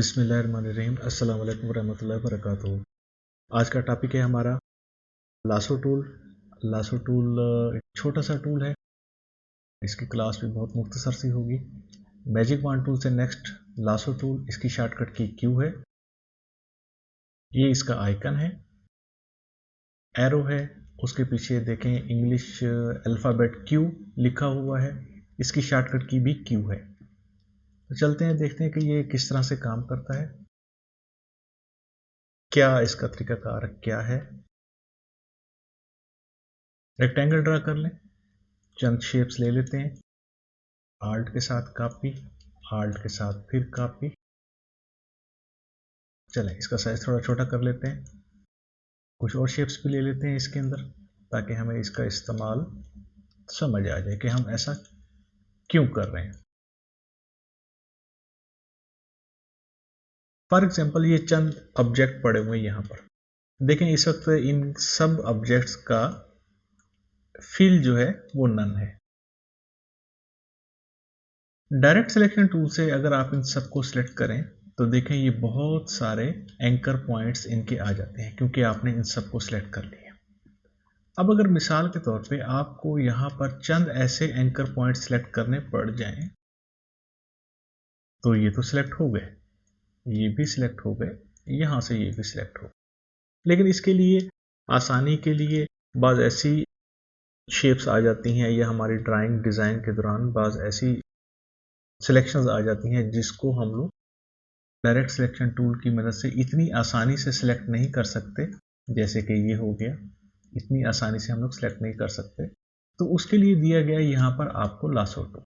बिस्मिल्लाहिर्रहमानिर्रहीम। अस्सलाम वालेकुम वरहमतुल्लाहि वबरकातुहू। आज का टॉपिक है हमारा लासो टूल। लासो टूल एक छोटा सा टूल है, इसकी क्लास भी बहुत मुख्तसर सी होगी। मैजिक वॉन्ड टूल से नेक्स्ट लासो टूल, इसकी शॉर्टकट की क्यू है। ये इसका आइकन है, एरो है, उसके पीछे देखें इंग्लिश अल्फ़ाबेट क्यू लिखा हुआ है, इसकी शॉर्टकट की भी क्यू है। तो चलते हैं, देखते हैं कि ये किस तरह से काम करता है, क्या इसका तरीकाकार क्या है। रेक्टेंगल ड्रा कर लें, चंद शेप्स ले लेते हैं, आल्ट के साथ कॉपी, आल्ट के साथ फिर कॉपी। चलें इसका साइज थोड़ा छोटा कर लेते हैं, कुछ और शेप्स भी ले लेते हैं इसके अंदर, ताकि हमें इसका इस्तेमाल समझ आ जाए कि हम ऐसा क्यों कर रहे हैं। फॉर एग्जांपल ये चंद ऑब्जेक्ट पड़े हुए हैं यहाँ पर, देखें इस वक्त इन सब ऑब्जेक्ट्स का फिल जो है वो नन है। डायरेक्ट सिलेक्शन टूल से अगर आप इन सबको सिलेक्ट करें तो देखें ये बहुत सारे एंकर पॉइंट्स इनके आ जाते हैं, क्योंकि आपने इन सबको सिलेक्ट कर लिया। अब अगर मिसाल के तौर पे आपको यहाँ पर चंद ऐसे एंकर पॉइंट सिलेक्ट करने पड़ जाएं, तो ये तो सिलेक्ट हो गए, ये भी सिलेक्ट हो गए, यहाँ से ये भी सिलेक्ट हो गए। लेकिन इसके लिए आसानी के लिए बाज़ ऐसी शेप्स आ जाती हैं, या हमारी ड्राइंग डिज़ाइन के दौरान बाज़ ऐसी सिलेक्शंस आ जाती हैं जिसको हम लोग डायरेक्ट सिलेक्शन टूल की मदद से इतनी आसानी से सिलेक्ट नहीं कर सकते। जैसे कि ये हो गया, इतनी आसानी से हम लोग सिलेक्ट नहीं कर सकते, तो उसके लिए दिया गया यहाँ पर आपको लासो टूल।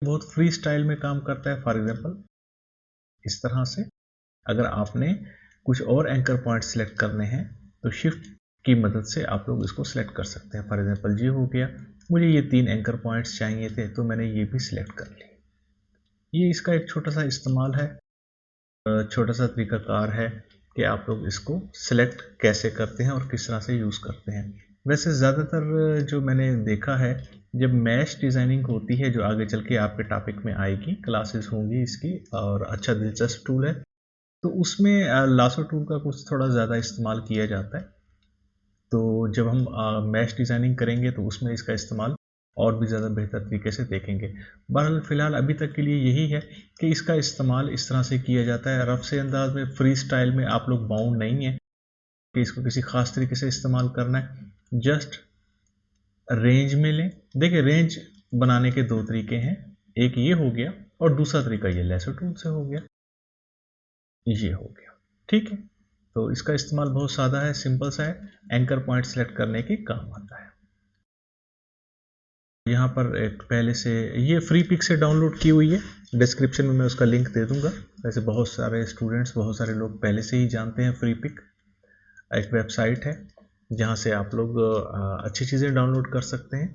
बहुत फ्री स्टाइल में काम करता है। फॉर एग्जांपल इस तरह से अगर आपने कुछ और एंकर पॉइंट सिलेक्ट करने हैं तो शिफ्ट की मदद से आप लोग इसको सिलेक्ट कर सकते हैं। फॉर एग्जांपल ये हो गया, मुझे ये 3 एंकर पॉइंट्स चाहिए थे, तो मैंने ये भी सिलेक्ट कर ली। ये इसका एक छोटा सा इस्तेमाल है, छोटा सा तरीकाकार है कि आप लोग इसको सिलेक्ट कैसे करते हैं और किस तरह से यूज़ करते हैं। वैसे ज़्यादातर जो मैंने देखा है, जब मैश डिज़ाइनिंग होती है, जो आगे चल के आपके टॉपिक में आएगी, क्लासेस होंगी इसकी, और अच्छा दिलचस्प टूल है, तो उसमें लासो टूल का कुछ थोड़ा ज़्यादा इस्तेमाल किया जाता है। तो जब हम मैश डिज़ाइनिंग करेंगे तो उसमें इसका इस्तेमाल और भी ज़्यादा बेहतर तरीके से देखेंगे। बहरहाल फ़िलहाल अभी तक के लिए यही है कि इसका इस्तेमाल इस तरह से किया जाता है, रफ से अंदाज में, फ्री स्टाइल में। आप लोग बाउंड नहीं है कि इसको किसी ख़ास तरीके से इस्तेमाल करना है। जस्ट रेंज में लें। देखिए रेंज बनाने के 2 तरीके हैं, एक ये हो गया और दूसरा तरीका ये लासो टूल से हो गया, ये हो गया, ठीक है। तो इसका इस्तेमाल बहुत सादा है, सिंपल सा है, एंकर पॉइंट सेलेक्ट करने के काम आता है। यहाँ पर एक पहले से ये फ्री पिक से डाउनलोड की हुई है, डिस्क्रिप्शन में मैं उसका लिंक दे दूंगा। वैसे बहुत सारे स्टूडेंट्स, बहुत सारे लोग पहले से ही जानते हैं फ्री पिक एक वेबसाइट है जहाँ से आप लोग अच्छी चीज़ें डाउनलोड कर सकते हैं।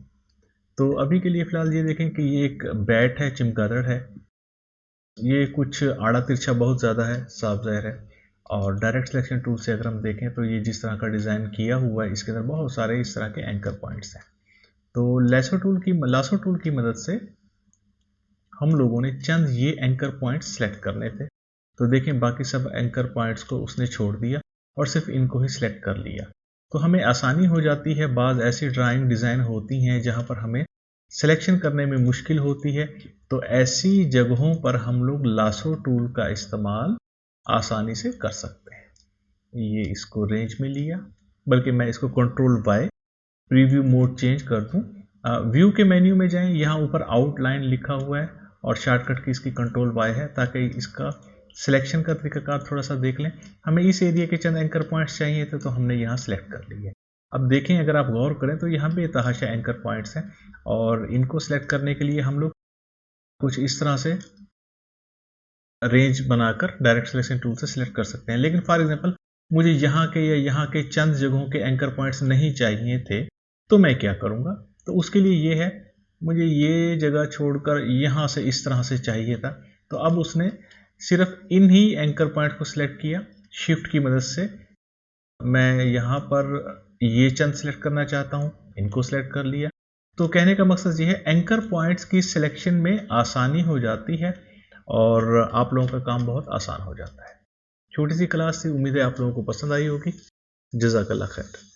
तो अभी के लिए फ़िलहाल ये देखें कि ये एक बैट है, चमगादड़ है, ये कुछ आड़ा तिरछा बहुत ज़्यादा है, साफ ज़ाहिर है। और डायरेक्ट सिलेक्शन टूल से अगर हम देखें तो ये जिस तरह का डिज़ाइन किया हुआ है, इसके अंदर बहुत सारे इस तरह के एंकर पॉइंट्स हैं। तो लासो टूल की मदद से हम लोगों ने चंद ये एंकर पॉइंट्स सेलेक्ट करने थे। तो देखें बाकी सब एंकर पॉइंट्स को उसने छोड़ दिया और सिर्फ इनको ही सिलेक्ट कर लिया। तो हमें आसानी हो जाती है। बाज़ ऐसी ड्राइंग डिज़ाइन होती हैं जहाँ पर हमें सिलेक्शन करने में मुश्किल होती है, तो ऐसी जगहों पर हम लोग लासो टूल का इस्तेमाल आसानी से कर सकते हैं। ये इसको रेंज में लिया, बल्कि मैं इसको control Y preview mode change कर दूं। व्यू के मेन्यू में जाएं, यहाँ ऊपर आउटलाइन लिखा हुआ है और शॉर्टकट की इसकी कंट्रोल वाई है, ताकि इसका सिलेक्शन का तरीकाकार थोड़ा सा देख लें। हमें इस एरिया के चंद एंकर पॉइंट्स चाहिए थे, तो हमने यहाँ सेलेक्ट कर लिए। अब देखें, अगर आप गौर करें तो यहाँ पे तहाशा एंकर पॉइंट्स हैं, और इनको सेलेक्ट करने के लिए हम लोग कुछ इस तरह से रेंज बनाकर डायरेक्ट सिलेक्शन टूल से सिलेक्ट कर सकते हैं। लेकिन फॉर एग्जांपल मुझे यहाँ के या यहाँ के चंद जगहों के एंकर पॉइंट्स नहीं चाहिए थे, तो मैं क्या करूँगा? तो उसके लिए ये है, मुझे ये जगह छोड़कर यहाँ से इस तरह से चाहिए था। तो अब उसने सिर्फ इन ही एंकर पॉइंट को सिलेक्ट किया, शिफ्ट की मदद से मैं यहाँ पर ये चंद सिलेक्ट करना चाहता हूँ, इनको सिलेक्ट कर लिया। तो कहने का मकसद ये है, एंकर पॉइंट्स की सिलेक्शन में आसानी हो जाती है और आप लोगों का काम बहुत आसान हो जाता है। छोटी सी क्लास थी, उम्मीद है आप लोगों को पसंद आई होगी। जज़ाकल्लाह खैर।